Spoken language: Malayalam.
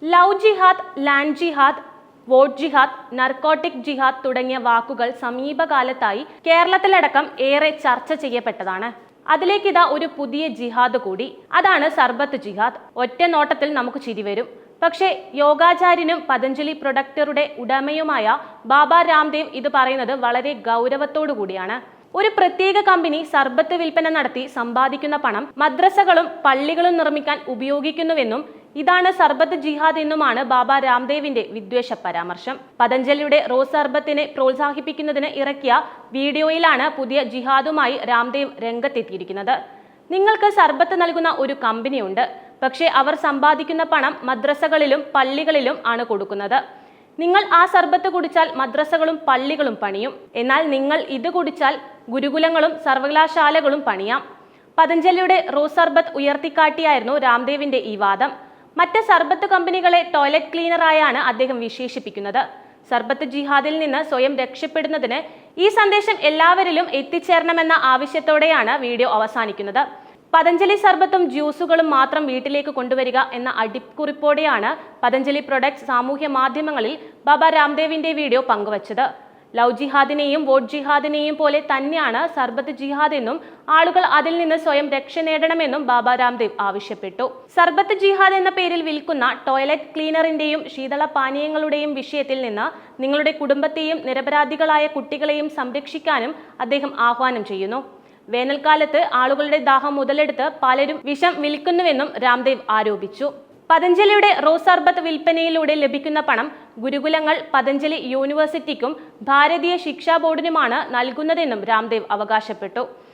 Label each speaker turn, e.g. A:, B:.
A: ലവ് ജിഹാദ്, ലാൻഡ് ജിഹാദ്, വോട്ട് ജിഹാദ്, നർക്കോട്ടിക് ജിഹാദ് തുടങ്ങിയ വാക്കുകൾ സമീപകാലത്തായി കേരളത്തിലടക്കം ഏറെ ചർച്ച ചെയ്യപ്പെട്ടതാണ്. അതിലേക്കിതാ ഒരു പുതിയ ജിഹാദ് കൂടി. അതാണ് സർബത്ത് ജിഹാദ്. ഒറ്റ നോട്ടത്തിൽ നമുക്ക് ചിരി വരും. പക്ഷേ യോഗാചാര്യനും പതഞ്ജലി പ്രൊഡക്ടറുടെ ഉടമയുമായ ബാബ രാംദേവ് ഇത് പറയുന്നത് വളരെ ഗൗരവത്തോടു കൂടിയാണ്. ഒരു പ്രത്യേക കമ്പനി സർബത്ത് വിൽപ്പന നടത്തി സമ്പാദിക്കുന്ന പണം മദ്രസകളും പള്ളികളും നിർമ്മിക്കാൻ ഉപയോഗിക്കുന്നുവെന്നും ഇതാണ് സർബത്ത് ജിഹാദ് എന്നുമാണ് ബാബ രാംദേവിന്റെ വിദ്വേഷ പരാമർശം. പതഞ്ജലിയുടെ റോസ് സർബത്തിനെ പ്രോത്സാഹിപ്പിക്കുന്നതിന് ഇറക്കിയ വീഡിയോയിലാണ് പുതിയ ജിഹാദുമായി രാംദേവ് രംഗത്തെത്തിയിരിക്കുന്നത്. നിങ്ങൾക്ക് സർബത്ത് നൽകുന്ന ഒരു കമ്പനിയുണ്ട്, പക്ഷേ അവർ സമ്പാദിക്കുന്ന പണം മദ്രസകളിലും പള്ളികളിലും ആണ് കൊടുക്കുന്നത്. നിങ്ങൾ ആ സർബത്ത് കുടിച്ചാൽ മദ്രസകളും പള്ളികളും പണിയും, എന്നാൽ നിങ്ങൾ ഇത് കുടിച്ചാൽ ഗുരുകുലങ്ങളും സർവകലാശാലകളും പണിയാം. പതഞ്ജലിയുടെ റോസ് സർബത്ത് ഉയർത്തിക്കാട്ടിയായിരുന്നു രാംദേവിന്റെ ഈ വാദം. മറ്റ് സർബത്ത് കമ്പനികളെ ടോയ്ലറ്റ് ക്ലീനറായാണ് അദ്ദേഹം വിശേഷിപ്പിക്കുന്നത്. സർബത്ത് ജിഹാദിൽ നിന്ന് സ്വയം രക്ഷപ്പെടുന്നതിന് ഈ സന്ദേശം എല്ലാവരിലും എത്തിച്ചേരണമെന്ന ആവശ്യത്തോടെയാണ് വീഡിയോ അവസാനിക്കുന്നത്. പതഞ്ജലി സർബത്തും ജ്യൂസുകളും മാത്രം വീട്ടിലേക്ക് കൊണ്ടുവരിക എന്ന അടിക്കുറിപ്പോടെയാണ് പതഞ്ജലി പ്രൊഡക്ട്സ് സാമൂഹ്യ മാധ്യമങ്ങളിൽ ബാബ രാംദേവിന്റെ വീഡിയോ പങ്കുവച്ചത്. ലവ് ജിഹാദിനെയും വോട്ട് ജിഹാദിനെയും പോലെ തന്നെയാണ് സർബത്ത് ജിഹാദ് എന്നും ആളുകൾ അതിൽ നിന്ന് സ്വയം രക്ഷ നേടണമെന്നും ബാബ രാംദേവ് ആവശ്യപ്പെട്ടു. സർബത്ത് ജിഹാദ് എന്ന പേരിൽ വിൽക്കുന്ന ടോയ്ലറ്റ് ക്ലീനറിന്റെയും ശീതള പാനീയങ്ങളുടെയും വിഷയത്തിൽ നിന്ന് നിങ്ങളുടെ കുടുംബത്തെയും നിരപരാധികളായ കുട്ടികളെയും സംരക്ഷിക്കാനും അദ്ദേഹം ആഹ്വാനം ചെയ്യുന്നു. വേനൽക്കാലത്ത് ആളുകളുടെ ദാഹം മുതലെടുത്ത് പലരും വിഷം വിൽക്കുന്നുവെന്നും രാംദേവ് ആരോപിച്ചു. പതഞ്ജലിയുടെ റോസ് സർബത്ത് വിൽപ്പനയിലൂടെ ലഭിക്കുന്ന പണം ഗുരുകുലങ്ങൾ, പതഞ്ജലി യൂണിവേഴ്സിറ്റിക്കും ഭാരതീയ ശിക്ഷാ ബോർഡിനുമാണ് നൽകുന്നതെന്നും രാംദേവ് അവകാശപ്പെട്ടു.